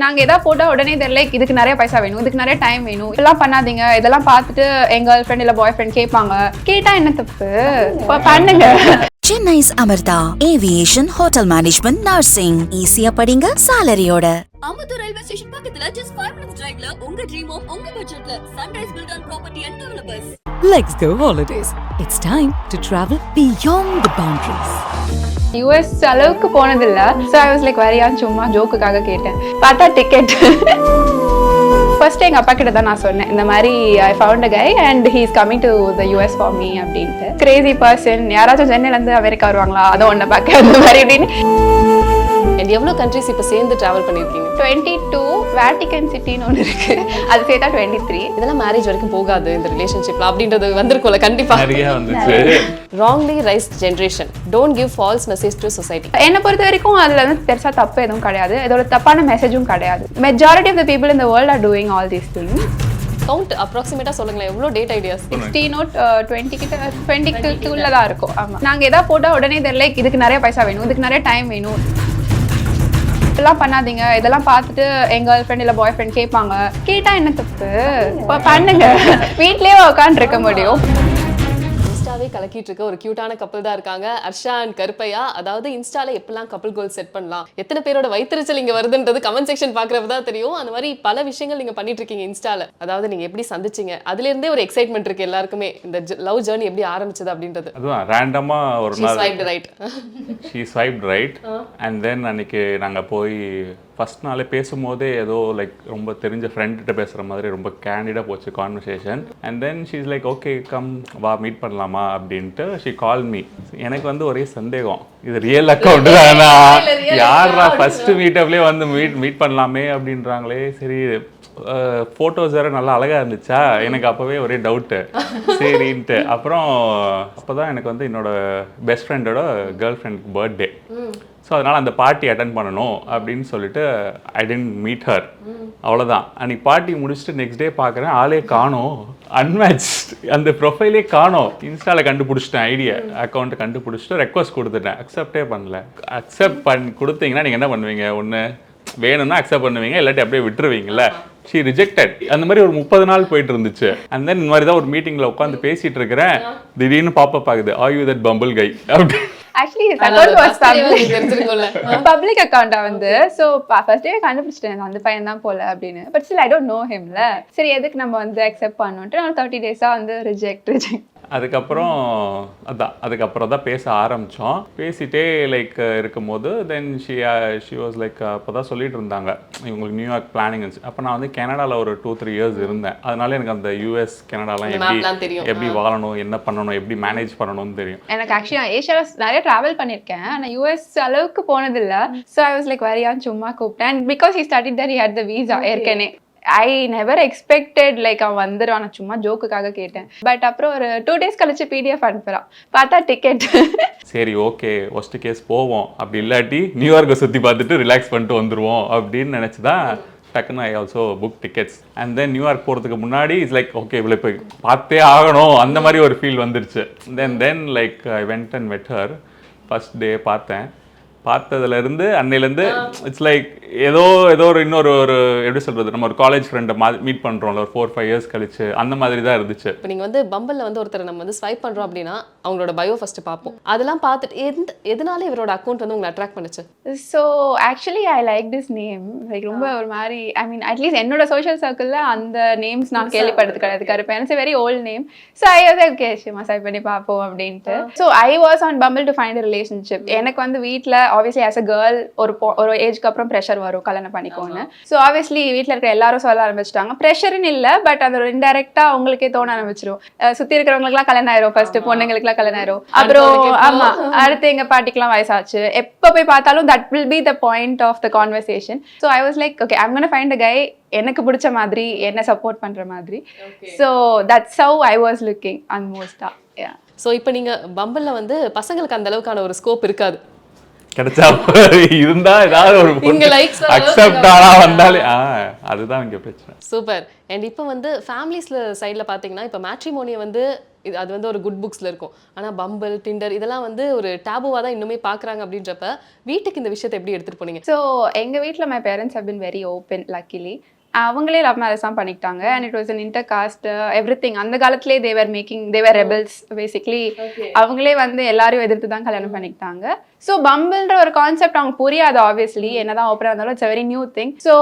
நாங்க எதாவது போட்டா உடனே தெரியல இதுக்கு நிறைய பைசா வேணும், இதுக்கு நிறைய டைம் வேணும், இதெல்லாம் பண்ணாதீங்க, இதெல்லாம் பார்த்துட்டு எங்க கேர்ள் ஃப்ரெண்ட் இல்ல பாய் ஃப்ரெண்ட் கேட்பாங்க. கேட்டா என்ன தப்பு, பண்ணுங்க. Chennais Amirta, Aviation, Hotel Management, Nursing. Easy படிங்க salary-யோட. Amirta railway station பக்கத்துல just 5 minutes drive-ல உங்க dream home உங்க budget-ல Sunrise Build on Property and Developers. Let's go holidays. It's time to travel beyond the boundaries. US அளவுக்கு போனதில்ல. So I was like வரியான்னு சும்மா ஜோக்குக்காக கேட்டேன். பார்த்தா ticket. First எங்க அப்பா கிட்ட தான் நான் சொன்னேன், இந்த மாதிரி I found a guy and he is coming to the US for me அப்படின்ட்டு. கிரேசி பர்சன், யாராச்சும் சென்னையில இருந்து அமெரிக்கா வருவாங்களா, அதை ஒன்றை பார்க்க அந்த மாதிரி அப்படின்னு. அண்ட் எவ்வளோ கண்ட்ரிஸ் இப்போ சேர்ந்து ட்ராவல் பண்ணியிருக்கீங்க? 22 வேட்டிகன் சிட்டின்னு ஒன்று இருக்கு, அது சேர்த்தா 23. இதெல்லாம் மேரேஜ் வரைக்கும் போகாது இந்த ரிலேஷன்ஷிப்ல அப்படின்றது வந்திருக்கும்ல கண்டிப்பா. நிறைய வந்துச்சு. Wrongly raised generation don't give false message to society. என்னை பொறுத்த வரைக்கும் அதுல வந்து பெருசா தப்பு எதுவும் கிடையாது, இதோட தப்பான மெசேஜும் கிடையாது. Majority of the people in the world are doing all these things. Count அப்ராக்சிமேட்டா சொல்லுங்களேன், எவ்வளோ டேட் ஐடியாஸ்? 16 20 கிட்ட 22 தான் இருக்கும். ஆமா, நாங்க எதாவது போட்டா உடனே தெரியல இதுக்கு நிறைய பைசா வேணும், இதுக்கு நிறைய டைம் வேணும், இதெல்லாம் பண்ணாதீங்க, இதெல்லாம் பார்த்துட்டு எங்க கேர்ள் ஃப்ரெண்ட் இல்ல பாய் ஃப்ரெண்ட் கேட்பாங்க. கேட்டா என்ன தப்பு, பண்ணுங்க. வீட்லயே உட்காந்து இருக்க முடியும். இன்ஸ்டாவே கலக்கிட்டு இருக்க ஒரு கியூட்டான கப்பல் தான் இருக்காங்க, அர்ஷா அண்ட் கருப்பையா. அதாவது இன்ஸ்டால எப்பெல்லாம் கப்பல் கோல் செட் பண்ணலாம், எத்தனை பேரோட வயிற்றுச்சல் இங்க வருதுன்றது கமெண்ட் செக்ஷன் பாக்குறப்ப தான் தெரியும். அந்த மாதிரி பல விஷயங்கள் நீங்க பண்ணிட்டு இருக்கீங்க இன்ஸ்டால. அதாவது நீங்க எப்படி சந்திச்சீங்க, அதுல இருந்தே ஒரு எக்ஸைட்மெண்ட் இருக்கு எல்லாருக்குமே, இந்த லவ் ஜர்னி எப்படி ஆரம்பிச்சது அப்படின்றது. அதுதான் ரேண்டமா ஒரு நாள் she swiped right and then அன்னைக்கு நாங்க போய் ஃபர்ஸ்ட் நாளே பேசும்போதே ஏதோ லைக் ரொம்ப தெரிஞ்ச ஃப்ரெண்ட்கிட்ட பேசுகிற மாதிரி ரொம்ப கேண்டிடாக போச்சு conversation. And then she is like okay come வா மீட் பண்ணலாமா அப்படின்ட்டு ஷீ கால் மீ. எனக்கு வந்து ஒரே சந்தேகம், இது ரியல் அக்கௌண்ட் தானா, யாரா ஃபர்ஸ்ட் மீட்டப்லேயே வந்து மீட் பண்ணலாமே அப்படின்றாங்களே. சரி ஃபோட்டோஸ் வேறு நல்லா அழகாக இருந்துச்சா, எனக்கு அப்போவே ஒரே டவுட்டு. சரின்ட்டு அப்புறம் அப்போ தான் எனக்கு வந்து என்னோட பெஸ்ட் ஃப்ரெண்டோட கேர்ள் ஃப்ரெண்டுக்கு பர்த்டே. ஸோ அதனால் அந்த பார்ட்டி அட்டன் பண்ணணும் அப்படின்னு சொல்லிட்டு ஐ டென்ட் மீட் ஹர். அவ்வளோதான். அன்றைக்கி பார்ட்டி முடிச்சுட்டு நெக்ஸ்ட் டே பார்க்குறேன், ஆளே காணோம், அன்மேட்ச், அந்த ப்ரொஃபைலே காணோம். இன்ஸ்டாவில் கண்டுபிடிச்சிட்டேன், ஐடியா அக்கௌண்ட்டை கண்டுபிடிச்சிட்டு ரெக்வஸ்ட் கொடுத்துட்டேன், அக்செப்டே பண்ணல. அக்செப்ட் கொடுத்தீங்கன்னா நீங்கள் என்ன பண்ணுவீங்க, ஒன்று வேணும்னா அக்செப்ட் பண்ணுவீங்க, இல்லாட்டி அப்படியே விட்டுருவீங்கல்ல. She rejected. அந்த மாதிரி ஒரு 30 நாள் போயிட்டு இருந்துச்சு. அண்ட் தென் இந்த மாதிரி தான் ஒரு மீட்டிங்கில் உட்காந்து பேசிகிட்டு இருக்கிறேன், திடீர்னு பாப்பப் ஆகுது, ஆர் யூ தட் பம்பிள் கை அப்படி. Actually his account was public account வந்து. So first day கண்டுபிடிச்சிட்டேன் அந்த பையன் தான் போல அப்படின்னு. But still I don't know him ல. சரி எதுக்கு நம்ம வந்து அக்செப்ட் பண்ணோம்ட்டு நான் 30 days-ஆ வந்து ரிஜெக்ட். அதுக்கப்புறம் தான் பேச ஆரம்பித்தோம். பேசிட்டே லைக் இருக்கும்போது தென் ஷி வாஸ் லைக் அப்போ தான் சொல்லிட்டு இருந்தாங்க இவங்களுக்கு நியூயார்க் பிளானிங் இருந்துச்சு. அப்போ நான் வந்து கனடாவில் ஒரு 2-3 years இருந்தேன். அதனால எனக்கு அந்த US கனடாலாம் எப்படி வாழணும், என்ன பண்ணணும், எப்படி மேனேஜ் பண்ணணும்னு தெரியும். எனக்கு ஆக்சுவலி ஏஷியாவில் நிறைய ட்ராவல் பண்ணியிருக்கேன், ஆனால் US அளவுக்கு போனதில்லை. ஸோ ஐ வாஸ் லைக் வரியான்னு சும்மா கூப்பிட்டேன். Because he studied there, he had the visa ஏற்கனவே. ஐ நெவர் எக்ஸ்பெக்டட் லைக் அவன் வந்துடுவான், நான் சும்மா ஜோக்குக்காக கேட்டேன். பட் அப்புறம் ஒரு 2 days கழிச்சு PDF அனுப்புறான், பார்த்தா டிக்கெட். சரி ஓகே ஒஸ்ட் கேஸ் போவோம், அப்படி இல்லாட்டி நியூயார்க்கை சுற்றி பார்த்துட்டு ரிலாக்ஸ் பண்ணிட்டு வந்துடுவோம் அப்படின்னு நினச்சி தான் டக்குன்னு I also book tickets. And then New York போகிறதுக்கு முன்னாடி இட்ஸ் லைக் ஓகே இவ்வளோ போய் பார்த்தே ஆகணும், அந்த மாதிரி ஒரு ஃபீல் வந்துருச்சு. Then like I went and met her. First day பார்த்ததுலேருந்து அன்னையிலேருந்து இட்ஸ் லைக் ஏதோ ஒரு இன்னொரு எப்படி சொல்கிறது, நம்ம ஒரு காலேஜ் ஃப்ரெண்டை மீட் பண்ணுறோம்ல ஒரு 4-5 years கழிச்சு, அந்த மாதிரி தான் இருந்துச்சு. இப்போ நீங்கள் வந்து பம்பிளில் வந்து ஒருத்தரை நம்ம வந்து ஸ்வைப் பண்ணுறோம் அப்படின்னா அவங்களோட பயோ ஃபஸ்ட்டு பார்ப்போம். அதெல்லாம் பார்த்துட்டு எதனால இவரோட அக்கௌண்ட் வந்து உங்களை அட்ராக்ட் பண்ணுச்சு? So actually I like this name. Like ரொம்ப ஒரு மாதிரி ஐ மீன் அட்லீஸ்ட் என்னோட சோஷியல் சர்க்கிளில் அந்த நேம்ஸ் நான் கேள்விப்படுறது கிடையாது. கருப்பேன் it's very old name. So I was okay சும்மா ஸ்வைப் பண்ணி பார்ப்போம் அப்படின்ட்டு. So I was on Bumble to find a relationship. எனக்கு வந்து வீட்டில் ஆப்வியஸ்லி ஆஸ் அ கேர்ள் ஒரு ஏஜ்க்கு அப்புறம் ப்ரெஷர் வரும் கல்யாணம் பண்ணிக்கோன்னு. ஸோ ஆப்வியஸ்லி வீட்டில் இருக்கிற எல்லாரும் சொல்ல ஆரம்பிச்சிட்டாங்க. ப்ரெஷர்னு இல்லை, பட் அது ஒரு இன்டெரக்டாக அவங்களுக்கே தோண ஆரம்பிச்சிடும். சுற்றி இருக்கிறவங்களுக்குலாம் கல்யாணம் ஆயிரும், ஃபர்ஸ்ட் பொண்ணுங்களுக்குலாம் கல்யாணம் ஆயிரும். அப்புறம் ஆமா அடுத்து எங்க பாட்டிக்கெல்லாம் வயசாச்சு. எப்போ போய் பார்த்தாலும் that will be the point of the conversation. So I was like okay I'm gonna find a guy எனக்கு பிடிச்ச மாதிரி, என்ன சப்போர்ட் பண்ற மாதிரி. So that's how I was looking and மோஸ்டா. ஸோ இப்போ நீங்க பம்பிளில் வந்து பசங்களுக்கு அந்த அளவுக்கான ஒரு ஸ்கோப் இருக்காது, கிடைச்சா இருந்தா ஏதாவது ஒரு அக்செப்ட் ஆனா வந்தாலே அதுதான் இங்கே பிரச்சனை. சூப்பர். அண்ட் இப்போ வந்து ஃபேமிலிஸ்ல சைடில் பார்த்தீங்கன்னா இப்போ மேட்ரிமோனியை வந்து அது வந்து ஒரு குட் புக்ஸில் இருக்கும். ஆனால் பம்பிள், டிண்டர் இதெல்லாம் வந்து ஒரு டேபுவாக தான் இன்னுமே பார்க்குறாங்க. அப்படின்றப்ப வீட்டுக்கு இந்த விஷயத்தை எப்படி எடுத்துகிட்டு போனீங்க? ஸோ எங்கள் வீட்டில் my parents have been very open luckily. அவங்களே லவ் மேரேஜ் தான் பண்ணிக்கிட்டாங்க. And it was an inter caste everything. அந்த காலத்திலே தேவர் ரெபல்ஸ் பேசிக்லி. அவங்களே வந்து எல்லாரையும் எதிர்த்து தான் கல்யாணம் பண்ணிக்கிட்டாங்க. ஸோ பம்பிள்ன்ற ஒரு கான்செப்ட் அவங்க புரியாது ஆப்வியஸ்லி, என்னதான் ஓப்பனாக இருந்தாலும் it's very new thing. So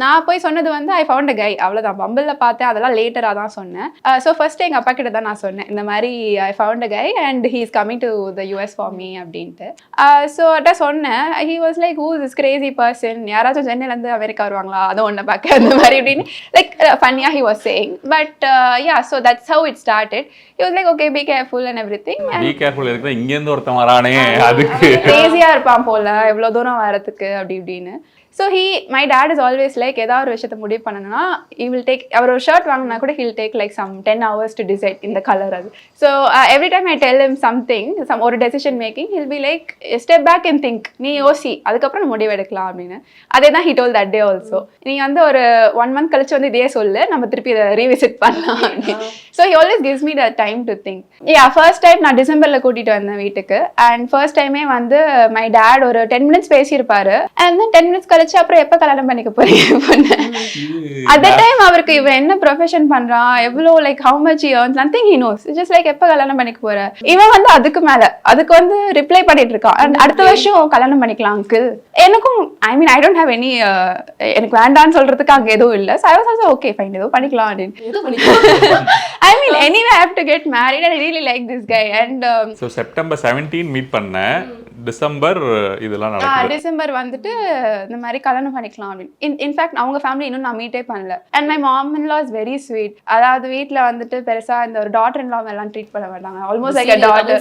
நான் போய் சொன்னது வந்து ஐ ஃபவுண்ட் அ கை, அவ்வளோதான். பம்பிளில் பார்த்தேன், அதெல்லாம் லேட்டராக தான் சொன்னேன். ஸோ ஃபர்ஸ்ட் எங்கள் அப்பா கிட்ட தான் நான் சொன்னேன், இந்த மாதிரி I found a guy and he is coming to the US for me அப்படின்ட்டு. ஸோ அதான் சொன்னேன். He was like who is Crazy person, யாராச்சும் சென்னையிலேருந்து அமெரிக்கா வருவாங்களா, அதை ஒன்று பார்க்க அந்த மாதிரி அப்படின்னு லைக் ஃபன்னியாக he was saying. But yeah, so that's how it started. He was like okay be careful and everything. Be careful இருக்கு, இங்கேருந்து ஒருத்தன் வரானே கிரேசியா இருப்பான் போல எவ்வளவு தூரம் வரதுக்கு அப்படி இப்படின்னு. So my dad is always like ஏதாவது ஒரு விஷயத்தை முடிவு பண்ணணும்னா அவர் ஒரு ஷர்ட் வாங்கினா கூட he'll take like some 10 hours to decide இந்த கலர் அது. So every time I tell him something, ஒரு decision making, he'll be like step back and think, நீ யோசி அதுக்கப்புறம் நம்ம முடிவு எடுக்கலாம் அப்படின்னு. அதே தான் he told that day also. நீ வந்து ஒரு 1 month கழிச்சு வந்து இதே சொல்லு, நம்ம திருப்பி இதை ரீவிசிட் பண்ணலாம் அப்படின்னு. So he always gives me the time to think. First time நான் டிசம்பர்ல கூட்டிட்டு வந்தேன் வீட்டுக்கு. அண்ட் ஃபர்ஸ்ட் டைமே வந்து மை டேட் ஒரு 10 minutes பேசியிருப்பாரு. அண்ட் தென் 10 minutes கழிச்சு அப்புறம் எப்ப கல்யாணம் பண்ணிக்க போறீங்க பொண்ணு. அட் த டைம் அவருக்கு இவன் என்ன ப்ரொஃபஷன் பண்றான், எவ்வளோ like how much he earns, nothing he knows. It's just like எப்ப கல்யாணம் பண்ணிக்க போற. இவன் வந்து அதுக்கு மேல அதுக்கு வந்து ரிப்ளை பண்ணிட்டு இருக்கான். அண்ட் அடுத்த வருஷம் கல்யாணம் பண்ணிக்கலாம் அங்கிள். எனக்கும் ஐ டோன்ட் ஹேவ் எனி, எனக்கு வேண்டான்னு சொல்றதுக்கு அங்க எதுவும் இல்லை. So I was also okay fine, ஏதோ பண்ணிக்கலாம் அப்படின்னு. Anyway I have to get married and I really like this guy. And so September 17 meet பண்ணேன், டிசம்பர் இதெல்லாம் நடக்குது. டிசம்பர் வந்துட்டு இந்த மாதிரி கல்யாணம் பண்ணிக்கலாம் அப்படின்னு. இன்ஃபேக்ட் அவங்க ஃபேமிலி இன்னும் நான் மீட்டே பண்ணல. And my mom in law is very sweet. அதாவது வீட்டில் வந்துட்டு பெருசா இந்த ஒரு டாட்டர் இன் லா எல்லாம் ட்ரீட் பண்ண மாட்டாங்க. Almost like daughter.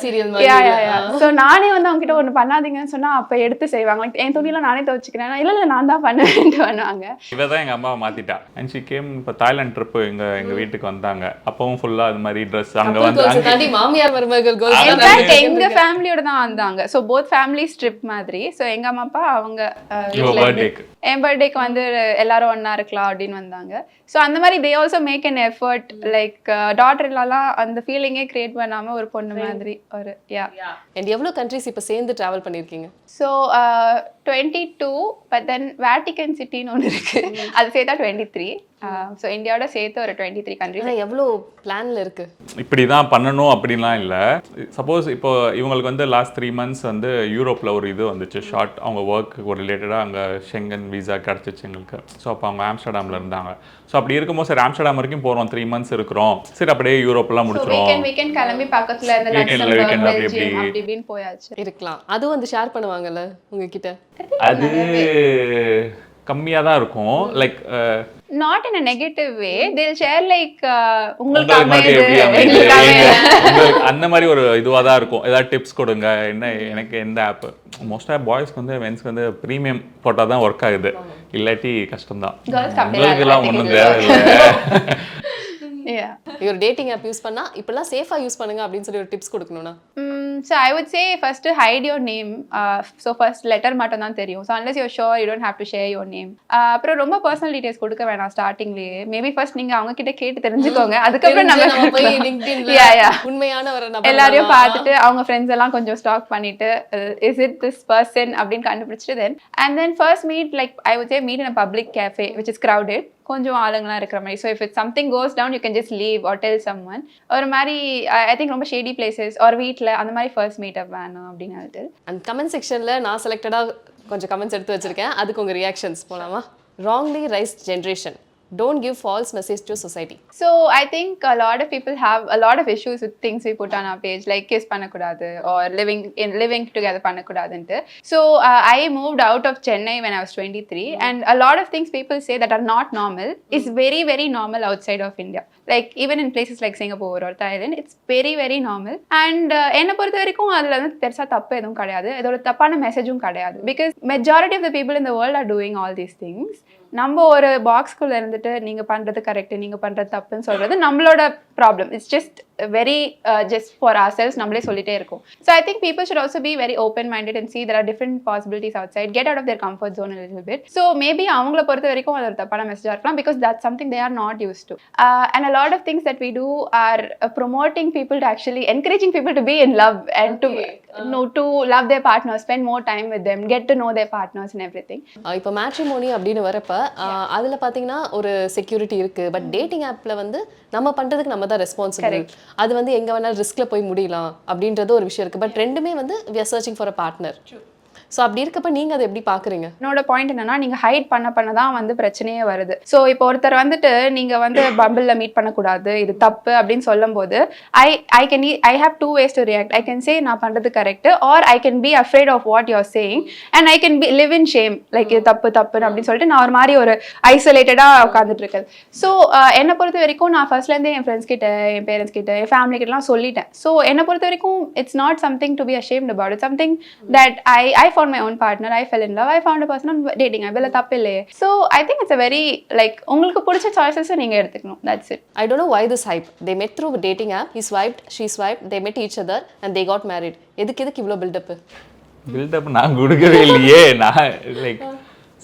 ஸோ நானே வந்து அவங்க கிட்ட ஒன்று பண்ணாதீங்கன்னு சொன்னா அப்போ எடுத்து செய்வாங்க. என் துணியெல்லாம் நானே துவச்சிக்கிறேன், இல்லை நான் தான் பண்ணுவேன்ட்டு பண்ணுவாங்க. இவ தான் எங்க அம்மாவை மாத்திட்டா. அண்ட் ஷி கேம் இப்போ தாய்லாந்து ட்ரிப் எங்க வீட்டுக்கு வந்தாங்க. அப்பவும் ஃபுல்லா அது மாதிரி ட்ரெஸ் அங்க வந்து மாமியார் மருமகள் எங்க ஃபேமிலியோட தான் வந்தாங்க. ஸோ போத் ஃபேமிலி ட்ரிப் மாதிரி. ஸோ எங்க அம்மா அப்பா அவங்க என் பர்த்டேக்கு வந்து எல்லாரும் ஒன்னா இருக்கலாம் அப்படின்னு வந்தாங்க. ஸோ அந்த மாதிரி they also make an effort like daughter இல்லாலாம் அந்த ஃபீலிங்கே கிரியேட் பண்ணாம ஒரு பொண்ணு மாதிரி ஒரு அண்ட் எவ்வளோ கண்ட்ரிஸ் இப்போ சேர்ந்து ட்ராவல் பண்ணியிருக்கீங்க? ஸோ 22, பட் தென் வேட்டிகன் சிட்டின்னு ஒன்று இருக்கு, அது சேர்த்தா 23. ஸோ இந்தியாவோட சேர்த்து ஒரு 23 கண்ட்ரிஸ். எவ்வளோ பிளான்ல இருக்கு? இப்படி தான் பண்ணணும் அப்படின்லாம் இல்லை. சப்போஸ் இப்போ இவங்களுக்கு வந்து லாஸ்ட் 3 months வந்து யூரோப்பில் ஒரு இது வந்துச்சு ஷார்ட், அவங்க ஒர்க்கு ஒரு ரிலேட்டடாக அங்கே ஷெங்கன் வீசா கிடச்சிச்சு எங்களுக்கு. ஸோ அப்போ அவங்க ஆம்ஸ்டர்டாமில் இருந்தாங்க. ஸோ அப்படி இருக்கும்போது சரி ஆம்ஸ்டர்டாம் வரைக்கும் போகிறோம், 3 months இருக்கிறோம், சரி அப்படியே யூரோப்லாம் முடிச்சிடும். வீக்கெண்ட் கிளம்பி பக்கத்தில் அப்படி போயாச்சு இருக்கலாம். அதுவும் வந்து ஷேர் பண்ணுவாங்கல்ல உங்ககிட்ட? அது கம்மியாக தான் இருக்கும். Like not in a negative way, they'll share like உங்களுக்கு அந்த மாதிரி ஒரு இதுவாக தான் இருக்கும். ஏதாவது டிப்ஸ் கொடுங்க, என்ன எனக்கு எந்த ஆப். மோஸ்ட்டாக பாய்ஸ்க்கு வந்து மென்ஸ்க்கு வந்து ப்ரீமியம் போட்டால் தான் ஒர்க் ஆகுது, இல்லாட்டி கஷ்டம்தான். உங்களுக்குலாம் ஒன்றும் தேவையில்லை. ஒரு டேட்டிங் ஆப் யூஸ் பண்ணா இப்பெல்லாம் சேஃபா யூஸ் பண்ணுங்க அப்படின்னு சொல்லி ஒரு டிப்ஸ் கொடுக்கணும்னா? So I would say first hide your name. So first letter மட்டும் தான் தெரியும். So unless you're sure, you don't have to share your name. அப்புறம் ரொம்ப பர்சனல் டீடைல்ஸ் கொடுக்க வேணாம் ஸ்டார்டிங்லேயே. மேபி ஃபர்ஸ்ட் நீங்க அவங்க கிட்ட கேட்டு தெரிஞ்சுக்கோங்க, அதுக்கப்புறம் நம்ம போய் லிங்க்டின்ல உண்மையான ஒரு நபர் எல்லாரையும் பார்த்துட்டு அவங்க ஃப்ரெண்ட்ஸ் எல்லாம் கொஞ்சம் ஸ்டாக் பண்ணிட்டு is it this person அப்படின்னு கண்டுபிடிச்சிட்டு then and then first meet, like I would say meet in a public cafe which is crowded, கொஞ்சம் ஆளுங்களாம் இருக்கிற மாதிரி. So if it something goes down you can just leave or tell someone. ஒரு மாதிரி I think ரொம்ப shady places ஒரு வீட்டில் அந்த மாதிரி ஃபர்ஸ்ட் மீட்டப் வேணும் அப்படின்னு. அண்ட் கமெண்ட் செக்ஷனில் நான் செலக்டடாக கொஞ்சம் கமெண்ட்ஸ் எடுத்து வச்சிருக்கேன், அதுக்கு உங்கள் ரியாக்ஷன்ஸ் போகலாமா? Wrongly raised generation, don't give false message to society. So I think a lot of people have a lot of issues with things we put on our page, like kiss பண்ணக்கூடாது or living together பண்ணக்கூடாதுன்ட்டு. So I moved out of Chennai when I was 23 and a lot of things people say that are not normal is very very normal outside of India. Like even in places like Singapore or Thailand, it's very very normal. And என்ன பொறுத்த வரைக்கும் அதுல வந்து பெருசா தப்பு எதுவும் கிடையாது, அதோட தப்பான மெசேஜும் கிடையாது. Because majority of the people in the world are doing all these things. நம்ம ஒரு பாக்ஸ்குள்ள இருந்துட்டு நீங்க பண்றது கரெக்ட் நீங்க பண்றது தப்புன்னு சொல்றது நம்மளோட problem. It's just very just for ourselves நம்மளே சொல்லிட்டே இருக்கோம். So I think people should also be very open minded and see there are different possibilities outside, get out of their comfort zone a little bit. So maybe அவங்கள பொறுத்த வரைக்கும் அது ஒரு தப்பான மெசேஜா இருக்கலாம் because that's something they are not used to. And a lot of things that we do are promoting people to actually encouraging people to be in love and to love their partners, spend more time with them, get to know their partners and everything. இப்போ matrimony அப்படின்னு வரப்ப அதில் பார்த்தீங்கன்னா ஒரு security இருக்கு, but dating ஆப்ல வந்து நம்ம பண்றதுக்கு நம்ம தான் ரெஸ்பான்சிபிள். அது வந்து எங்க வேணாலும் ரிஸ்க்ல போய் முடியலாம் அப்படின்றது ஒரு விஷயம் இருக்கு. பட் ரெண்டுமே வந்து we are searching for a partner. So அப்படி இருக்கப்ப நீங்க அதை எப்படி பாக்குறீங்க? என்னோட பாயிண்ட் என்னன்னா, நீங்க ஹைட் பண்ண தான் வந்து பிரச்சனையே வருது. ஸோ இப்போ ஒருத்தர் வந்துட்டு நீங்க வந்து பம்பிள்ல மீட் பண்ணக்கூடாது, இது தப்பு அப்படின்னு சொல்லும் போது I have 2 ways to react. I can say நான் பண்றது correct, or I can be afraid of what you're saying and I can be live in shame, like இது தப்பு அப்படின்னு சொல்லிட்டு நான் ஒரு மாதிரி ஒரு ஐசோலேட்டடா உட்காந்துட்டு இருக்கேன். ஸோ என்னை பொறுத்த வரைக்கும் நான் ஃபர்ஸ்ட்ல இருந்தே என் ஃப்ரெண்ட்ஸ் கிட்ட, என் பேரண்ட்ஸ் கிட்ட, என் ஃபேமிலி கிட்டலாம் சொல்லிட்டேன். ஸோ என்னை பொறுத்த வரைக்கும் it's not something to be ashamed about. It's something that I found my own partner, I fell in love, I found a person on dating app, இல்ல தப்பு இல்லையே. So I think it's a very like உங்களுக்கு பிடிச்ச choices நீங்க எடுத்துக்கணும். That's it. I don't know why this hype. They met through a dating app, he swiped, she swiped, they met each other and they got married. எதுக்கு இவ்வளோ build up நான் கொடுக்கவே இல்லையே. நான் லைக்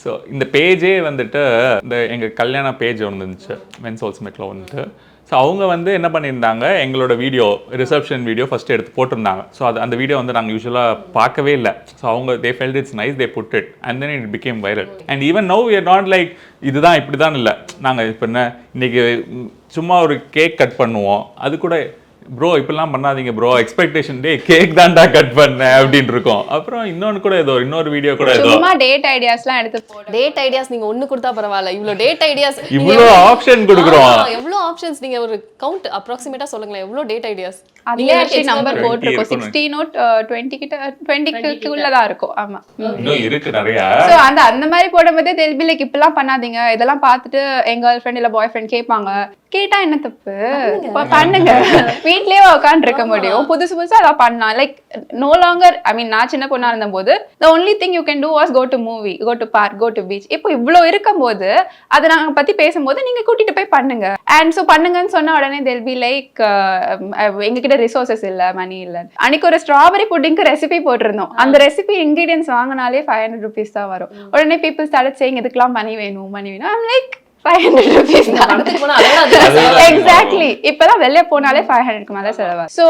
ஸோ இந்த பேஜே வந்துட்டு இந்த எங்கள் கல்யாண பேஜ் ஒன்று இருந்துச்சு, மென்ஸ் ஹோல்ஸ் மேக்கில் வந்துட்டு. ஸோ அவங்க வந்து என்ன பண்ணியிருந்தாங்க, எங்களோட வீடியோ ரிசப்ஷன் வீடியோ ஃபஸ்ட்டு எடுத்து போட்டிருந்தாங்க. ஸோ அந்த வீடியோ வந்து நாங்கள் யூஸ்வலாக பார்க்கவே இல்லை. ஸோ அவங்க they felt it's nice, they put it and then it became viral. And even no we are not like இதுதான் இப்படி தான் இல்லை. நாங்கள் இப்போ என்ன இன்னைக்கு சும்மா ஒரு கேக் கட் பண்ணுவோம், அது கூட ப்ரோ இப்பெல்லாம் பண்ணாதீங்க ப்ரோ, எக்ஸ்பெக்டேஷன் டே கேக் தான்டா கட் பண்ண அப்படின்னு இருக்கும். அப்புறம் இன்னொரு வீடியோ கூட சும்மா டேட் ஐடியாஸ்லாம் எடுத்து போடு. டேட் ஐடியாஸ் நீங்க ஒன்னு கொடுத்தா பரவாயில்ல, இவ்ளோ டேட் ஐடியாஸ் இவ்ளோ ஆப்ஷன் கொடுக்குறோம். எவ்ளோ ஆப்ஷன்ஸ் நீங்க ஒரு கவுண்ட் அப்ராக்ஸிமேட்டா சொல்லுங்களேன், எவ்ளோ டேட் ஐடியாஸ்? அதுல actually நம்பர் போட்டுருக்கோம், 16 நோட் 20 கிட்ட 20 குள்ள தான் இருக்கும். ஆமா இன்னும் இருக்கு நிறைய. சோ அந்த மாதிரி போடும்போது they'll be like இப்பலாம் பண்ணாதீங்க, இதெல்லாம் பார்த்துட்டு எங்க கேர்ள் ஃப்ரெண்ட் இல்ல பாய் ஃப்ரெண்ட் கேட்பாங்க. கேட்டா என்ன தப்பு, பண்ணுங்க, வீட்லயே உட்காந்து இருக்க முடியும், புதுசா அதை பண்ணலாம். லைக் நோ லாங்கர் ஐ மீன் நான் சின்ன பொண்ணா இருந்த போது the only thing you can do was go to movie, go to park, go to beach. இப்போ இவ்ளோ இருக்கும்போது அதை நாங்க பத்தி பேசும்போது நீங்க கூட்டிட்டு போய் பண்ணுங்க. அண்ட் ஸோ பண்ணுங்கன்னு சொன்ன உடனே they'll be like எங்ககிட்ட ரிசோர்சஸ் இல்ல, மணி இல்ல. அன்னைக்கு ஒரு ஸ்ட்ராபெரி புட்டிங்க்கு ரெசிபி போட்டிருந்தோம், அந்த ரெசிபி இன்கிரீடியன்ஸ் வாங்கினாலே 500 rupees தான் வரும். உடனே people started saying இதுக்கெல்லாம் மணி வேணும். I'm like 500 rupees தான். எக்ஸாக்ட்லி இப்பதான் வெளிய போனாலே 500க்கு மேல செலவா. சோ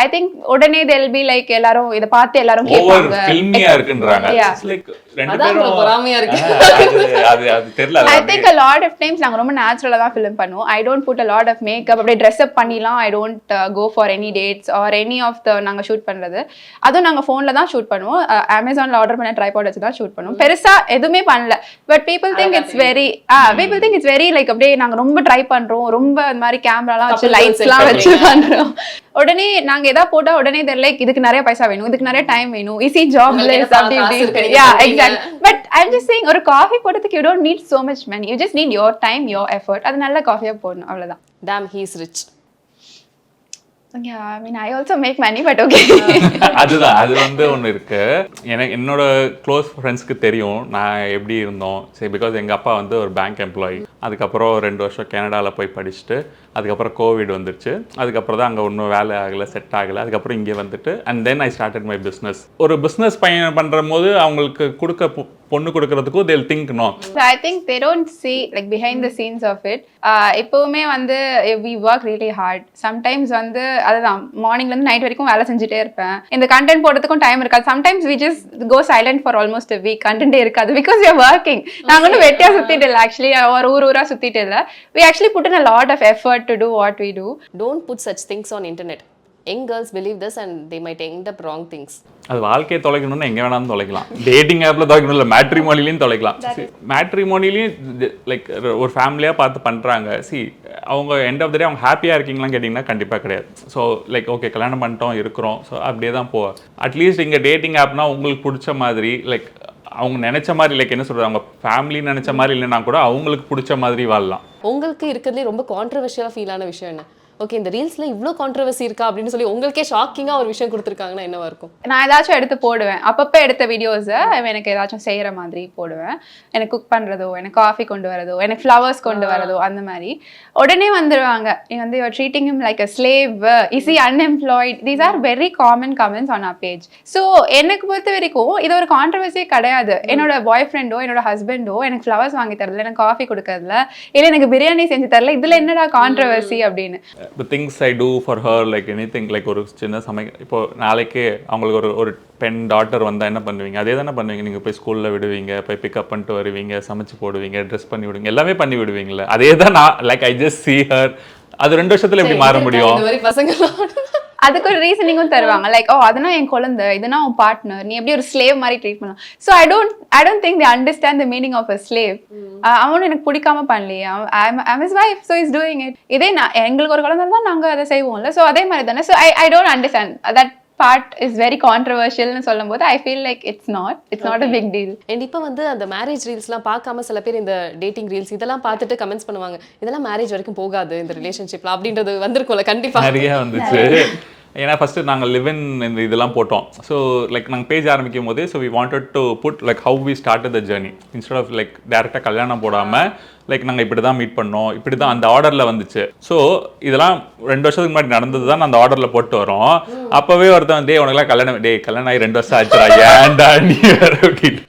ஐ திங்க் உடனே they'll be like எல்லாரும் இத பார்த்து எல்லாரும் கேட்பாங்க, ஃபில்மியா இருக்குன்றாங்க. லைக் ரெண்டு பேரும் பொறாமையா இருக்கு. அது தெரியல. I think a lot of times நாங்க ரொம்ப நேச்சுரலா தான் ஃபிலிம் பண்ணுவோம். I don't put a lot of makeup, அப்படியே dress up பண்ணிலாம் I don't go for any dates or any of the நாங்க ஷூட் பண்றது. அதுவும் நாங்க போன்ல தான் ஷூட் பண்ணுவோம். Amazonல ஆர்டர் பண்ண ட்ரைபாட் வச்சு தான் ஷூட் பண்ணுவோம். பெருசா எதுவுமே பண்ணல. But people think it's very like அப்படியே நாங்க ரொம்ப ட்ரை பண்றோம், ரொம்ப அந்த மாதிரி கேமராலாம் வச்சு லைட்ஸ்லாம் வச்சு பண்றோம். உடனே நாங்க எதா போட்டா உடனே they're like இதுக்கு நிறைய பைசா வேணும், இதுக்கு நிறைய டைம் வேணும், ஈஸி ஜாப் இல்ல அப்படி இப்படி. Yeah, exactly. But I'm just saying ஒரு காஃபி போடுறதுக்கு you don't need so much money, you just need your time, your effort. அது நல்ல காஃபியா போடணும், அவ்வளவுதான். Damn, he is rich. Yeah, I mean I also make money, but okay. அது வந்து ஒன்று இருக்கு. என்னோட க்ளோஸ் ஃப்ரெண்ட்ஸ்க்கு தெரியும் நான் எப்படி இருந்தோம். சரி, பிகாஸ் எங்கள் அப்பா வந்து ஒரு பேங்க் எம்ப்ளாயி. அதுக்கப்புறம் 2 வருஷம் கனடாவில் போய் படிச்சுட்டு அதுக்கப்புறம் கோவிட் வந்துருச்சு. அதுக்கப்புறம் தான் அங்கே ஒன்றும் வேலை ஆகலை, செட் ஆகலை. அதுக்கப்புறம் இங்கே வந்துட்டு and then I started my business. ஒரு பிஸ்னஸ் பையன் பண்ணுற போது அவங்களுக்கு பொண்ணு கொடுக்கறதுக்கும் they'll think no. So I think they don't see like behind the scenes of it. எப்பவுமே வந்து we work really hard. Sometimes வந்து அதுதான் மார்னிங்ல இருந்து நைட் வரைக்கும் வேலை செஞ்சுட்டே இருப்பேன். இந்த கண்டென்ட் போடுறதுக்கும் டைம் இருக்காது. Sometimes we just go silent for almost a week. கண்டென்ட்டே இருக்காது because we are working. நாங்க ஒன்றும் வெட்டியா சுத்திட்டு இல்லை, actually ஒரு ஊரா சுத்திட்டு இல்லை. We actually put in a lot of effort to do what we do. Don't put such things on internet. Young girls believe this and they might end up wrong things. அது வாழ்க்கையை தொலைக்கணும்னா எங்கே வேணாலும் தொலைக்கலாம். Dating ஆப்பில் தொலைக்கணும் இல்லை, மேட்ரிமோனிலையும் தொலைக்கலாம். மேட்ரிமோனிலையும் like ஒரு ஃபேமிலியாக பார்த்து பண்ணுறாங்க. அவங்க எண்ட் ஆஃப் த டே அவங்க ஹாப்பியாக இருக்கீங்களான்னு கேட்டிங்கன்னா கண்டிப்பாக கிடையாது. ஸோ லைக் ஓகே கல்யாணம் பண்ணிட்டோம் இருக்கிறோம், ஸோ அப்படியே தான் போவோம். அட்லீஸ்ட் இங்கே டேட்டிங் ஆப்னா உங்களுக்கு பிடிச்ச மாதிரி லைக் அவங்க நினைச்ச மாதிரி லைக் என்ன சொல்கிறாங்க, அவங்க ஃபேமிலி நினைச்ச மாதிரி இல்லைன்னா கூட அவங்களுக்கு பிடிச்ச மாதிரி வாழலாம். உங்களுக்கு இருக்கிறதுலே ரொம்ப கான்ட்ரவர்ஷியலாக ஃபீல் ஆன விஷயம் என்ன? ஓகே இந்த ரீல்ஸ்ல இவ்ளோ கான்ட்ரோவர்சி இருக்கா அப்படின்னு சொல்லி உங்களுக்கே ஷாக்கிங்கா ஒரு விஷயம் கொடுத்துருக்காங்கன்னா என்னவா இருக்கும்? நான் ஏதாச்சும் எடுத்து போடுவேன், அப்பப்போ எடுத்த வீடியோஸை எனக்கு ஏதாச்சும் செய்கிற மாதிரி போடுவேன். எனக்கு குக் பண்ணுறதோ, எனக்கு காஃபி கொண்டு வரதோ, எனக்கு ஃப்ளவர்ஸ் கொண்டு வரதோ, அந்த மாதிரி உடனே வந்துடுவாங்க. நீ வந்து you're treating him like a slave, is he unemployed, these are very common comments on our page. So எனக்கு பொறுத்த வரைக்கும் இது ஒரு கான்ட்ரவர்சியே கிடையாது. என்னோட பாய் ஃப்ரெண்டோ என்னோட ஹஸ்பண்டோ எனக்கு ஃப்ளவர்ஸ் வாங்கி தரல, எனக்கு காஃபி கொடுக்கறதுல, இல்லை எனக்கு பிரியாணி செஞ்சு தரல, இதில் என்னடா கான்ட்ரவர்சி அப்படின்னு. The things I do for her, like anything, like ஒரு சின்ன இப்போ நாளைக்கு அவங்களுக்கு ஒரு பெண் டாட்டர் வந்தால் என்ன பண்ணுவீங்க? அதே தானே பண்ணுவீங்க. நீங்கள் போய் ஸ்கூலில் விடுவீங்க, போய் பிக்கப் பண்ணிட்டு வருவீங்க, சமைச்சு போடுவீங்க, ட்ரெஸ் பண்ணி விடுவீங்க, எல்லாமே பண்ணி விடுவீங்களே. அதே தான் நான் like I just see her. அது 2 வருஷத்துல எப்படி மாற முடியும்? இந்த மாதிரி பசங்க அதுக்கு ஒரு ரீசனிங்கும் தருவாங்க. லைக் அதனா என் குழந்தை, இதுனா உன் பார்ட்னர், நீ எப்படி ஒரு ஸ்லேவ் மாதிரி ட்ரீட் பண்ணலாம். So I don't think they understand the meaning of a slave. அவனும் எனக்கு பிடிக்காம பண்ணலையே, I is wife, so is doing it. இதே எங்களுக்கு ஒரு குழந்தை தான், நாங்கள் அதை செய்வோம்ல. ஸோ அதே மாதிரி தானே. So I don't understand that part is very controversial னு சொல்லும்போது I feel like it's not a big deal. And இப்போ வந்து அந்த மேரேஜ் ரீல்ஸ்லாம் பார்க்காம சில பேர் இந்த டேட்டிங் ரீல்ஸ் இதெல்லாம் பார்த்துட்டு கமெண்ட்ஸ் பண்ணுவாங்க, இதெல்லாம் மேரேஜ் வரைக்கும் போகாது இந்த ரிலேஷன்ஷிப்ல அப்படின்றது வந்திருக்கும்ல. கண்டிப்பா நிறைய வந்துச்சு. ஏன்னா ஃபஸ்ட்டு நாங்கள் லிவ்-இன் இந்த இதெல்லாம் போட்டோம். ஸோ லைக் நாங்கள் பேஜ் ஆரம்பிக்கும் போதே so we wanted to put like how we start the journey instead of like டேரெக்டாக கல்யாணம் போடாமல் லைக் நாங்கள் இப்படி தான் மீட் பண்ணோம், இப்படி தான் அந்த ஆர்டரில் வந்துச்சு. ஸோ இதெல்லாம் 2 வருஷத்துக்கு முன்னாடி நடந்தது தான் அந்த ஆர்டரில் போட்டு வரோம். அப்போவே ஒருத்தன் உனக்குலாம் கல்யாணம் ஆகி 2 வருஷம் ஆச்சுடா ஏன்டா நீ அப்படின்னு.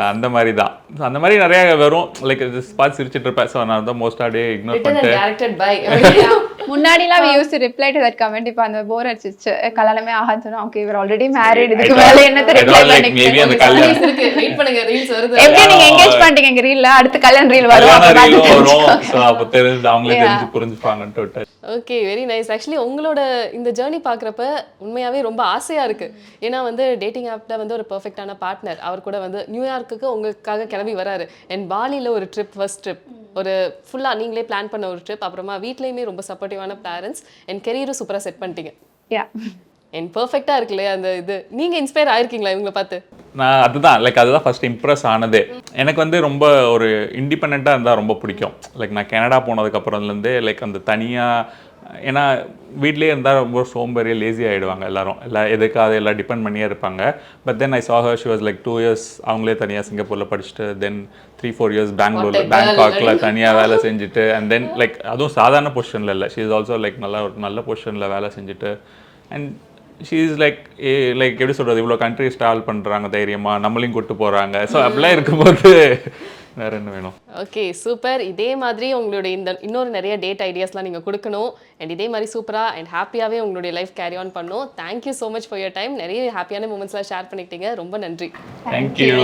அந்த மாதிரி தான். அந்த மாதிரி நிறைய வரும். லைக் பார்த்து சிரிச்சிட்டு இருப்பேன். ஸோ நான் தான் மோஸ்ட் டே இக்னோர் பண்ணிட்டேன். முன்னாடிலாம் we used to reply to that comment. இப்போ அந்த போர் அடிச்சிச்சு, கல்யாணமே ஆகாதுன்னு சொன்னா ஓகே we're already married, இதுக்கு மேல என்னத்த ரிப்ளை மேபி அந்த கல்யாணம் இருக்கு. வெயிட் பண்ணுங்க, ரீல்ஸ் வருது. எப்படி நீங்க எங்கேஜ் பண்ணிட்டீங்க எங்க ரீல்ல, அடுத்து கல்யாண ரீல் வரும். ஸோ அப்போ தெரிஞ்சு அவங்களே தெரிஞ்சு புரிஞ்சுப்பாங்கன்ட்டு விட்டாச்சு. Okay, very nice. ஆக்சுவலி உங்களோட இந்த ஜேர்னி பார்க்குறப்ப உண்மையாகவே ரொம்ப ஆசையாக இருக்குது. ஏன்னா வந்து டேட்டிங் ஆப்பில் வந்து ஒரு பர்ஃபெக்டான பார்ட்னர், அவர் கூட வந்து நியூயார்க்குக்கு உங்களுக்காக கிளம்பி வராரு. அண்ட் பாலியில் ஒரு ட்ரிப், ஃபர்ஸ்ட் ட்ரிப், ஒரு ஃபுல்லாக நீங்களே பிளான் பண்ண ஒரு ட்ரிப், அப்புறமா வீட்லேயுமே ரொம்ப சப்போர்ட்டிவான பேரண்ட்ஸ், அண்ட் கெரியரும் சூப்பராக செட் பண்ணிட்டீங்க. அண்ட் பர்ஃபெக்டாக இருக்கு இல்லையா அந்த இது. நீங்கள் இன்ஸ்பயர் ஆயிருக்கீங்களா இவங்களை பார்த்து? நான் அதுதான் ஃபர்ஸ்ட் இம்ப்ரெஸ் ஆனதே. எனக்கு வந்து ரொம்ப ஒரு இண்டிபெண்ட்டாக இருந்தால் ரொம்ப பிடிக்கும். லைக் நான் கனடா போனதுக்கப்புறம்லேருந்தே லைக் அந்த தனியாக, ஏன்னா வீட்லேயே இருந்தால் ரொம்ப சோம்பேறியாக லேசி ஆகிடுவாங்க எல்லாரும், எதுக்காக எல்லாம் டிபெண்ட் பண்ணியே இருப்பாங்க. But then I saw her, she was like 2 years அவங்களே தனியாக சிங்கப்பூரில் படிச்சுட்டு, தென் 3-4 years பேங்காக்ல தனியாக வேலை செஞ்சுட்டு, அண்ட் தென் லைக் அதுவும் சாதாரண பொசிஷனில் இல்லை, ஷீ இஸ் ஆல்சோ லைக் நல்ல பொசிஷனில் வேலை செஞ்சுட்டு, அண்ட் ஷீ இஸ் லைக் எப்படி சொல்கிறது, இவ்வளோ கண்ட்ரிஸ் ட்ராவல் பண்ணுறாங்க தைரியமாக, நம்மளையும் கூப்பிட்டு போகிறாங்க. ஸோ அப்படிலாம் இருக்கும்போது வேற என்ன வேணும்? Okay, super. இதே மாதிரி உங்களுடைய இந்த இன்னொரு நிறைய டேட் ஐடியாஸ்லாம் நீங்கள் கொடுக்கணும். அண்ட் இதே மாதிரி சூப்பராக அண்ட் ஹாப்பியாகவே உங்களுடைய லைஃப் கேரி ஆன் பண்ணணும். Thank you so much for your time. நிறைய ஹாப்பியான மூமெண்ட்ஸ்லாம் ஷேர் பண்ணிக்கிட்டீங்க. ரொம்ப நன்றி. Thank you.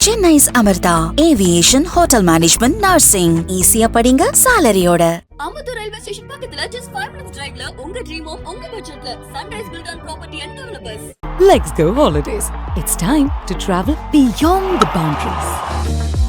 Chennais Amirta, Aviation, Hotel Management, Nursing. ஈஸியா படிங்க சாலரியோட. அமுத்தூர் ரயில்வே ஸ்டேஷன் பக்கத்துல just 5 minutes driveல உங்க ட்ரீம் ஹோம் உங்க பட்ஜெட்ல sunrise build on property and developers. Let's go holidays. It's time to travel beyond the boundaries.